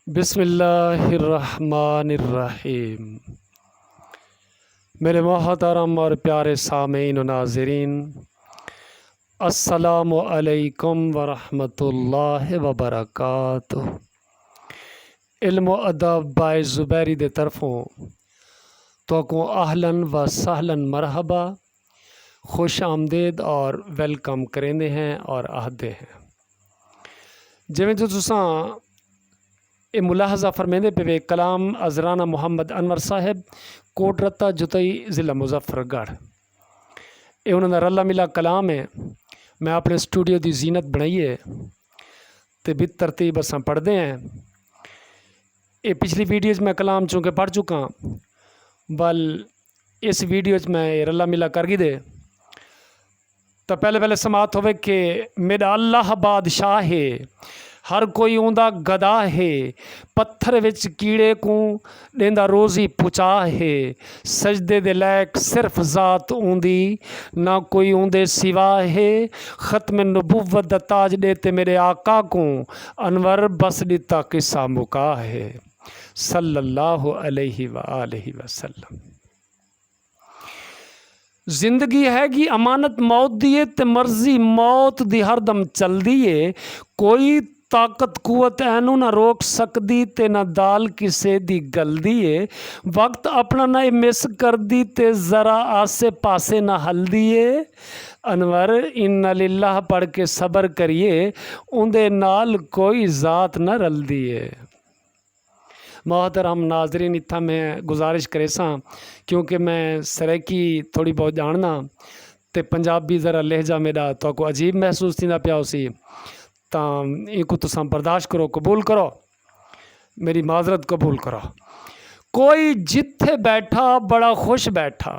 بسم اللہ الرحمن الرحیم۔ میرے محترم اور پیارے سامعین و ناظرین، السلام علیکم ورحمۃ اللہ وبرکاتہ۔ علم و ادب بائی زبیری دے طرفوں تو کو اہلاً و سہلاً مرحبا، خوش آمدید اور ویلکم کریندے ہیں اور آہدے ہیں۔ جویں جو تساں یہ ملاحظہ فرمیندے پہ کلام عذرانہ محمد انور صاحب کوٹ رتا جتئی ضلع مظفر گڑھ، یہ انہوں نے رلا ملا کلام ہے۔ میں اپنے اسٹوڈیو دی زینت بنائی ہے تو بھی ترتیب اساں پڑھ دے ہیں۔ یہ پچھلی ویڈیوز میں کلام چونکہ پڑھ چکا، بل اس ویڈیوز میں رلا ملا کر گی دے تو پہلے سماعت ہوئے کہ میرا اللہ بادشاہ ہے، ہر کوئی اوندا گدا ہے، پتھر وچ کیڑے کو دیندا روزی پچا ہے، سجدے دے لائق صرف ذات اوندی، نہ کوئی اوندے سوا ہے، ختم نبوت دا تاج دیتے میرے آقا کو، انور بس دیتا قصہ مکا ہے، صلی اللہ علیہ وآلہ وسلم۔ زندگی ہے گی امانت موت دیے تے مرضی موت دی ہر دم چل دیے، کوئی طاقت قوت اینو نہ روک سکدی تے نہ دال کسے دی گل دیے، وقت اپنا نہ مس کر دی تے ذرا آسے پاسے نہ ہل دیے، انور ان للہ پڑھ کے صبر کریے، اندے نال کوئی ذات نہ رل دیے۔ محترم ناظرین، اتھا میں گزارش کرے ساں کیونکہ میں سریکی تھوڑی بہت جاننا تے پنجابی ذرا لہجہ میرا تو کو عجیب محسوس تھی نہ پیا اسی، تاں ان کو تساں برداشت کرو، قبول کرو، میری معذرت قبول کرو۔ کوئی جتھے بیٹھا بڑا خوش بیٹھا،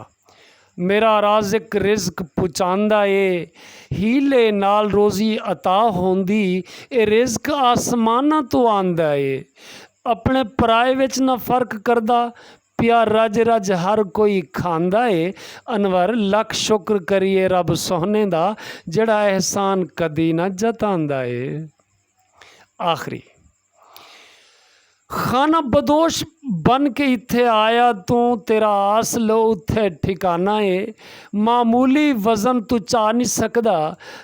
میرا رازق رزق پچاندا اے، ہیلے نال روزی عطا ہوندی، اے رزق آسماناں تو آندا اے، اپنے پرائے وچ نہ فرق کردا، پیا رج رج ہر کوئی کھاندا اے، انور لکھ شکر کریے رب سوہنے دا، جڑا احسان کدی نہ جتاندا اے۔ آخری خانہ بدوش بن کے اتھے آیا تو تیرا اصل اتھے ٹھکانہ ہے، معمولی وزن تو چا نہیں سکدا،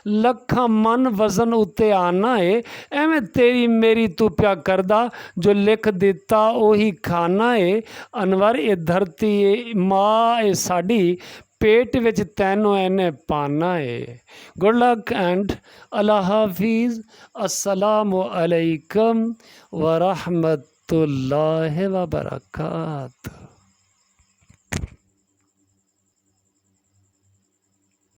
لکھاں من وزن اتے آنا ہے، ایویں تیری میری تو پیا کردا، جو لکھ دیتا اوہی کھانا ہے، انور اے دھرتی ماں اے ساڈی، پیٹ وچ تینوں اینے پانا ہے۔ گڈ لک اینڈ اللہ حافظ۔ السلام علیکم ورحمۃ اللہ وبرکاتہ۔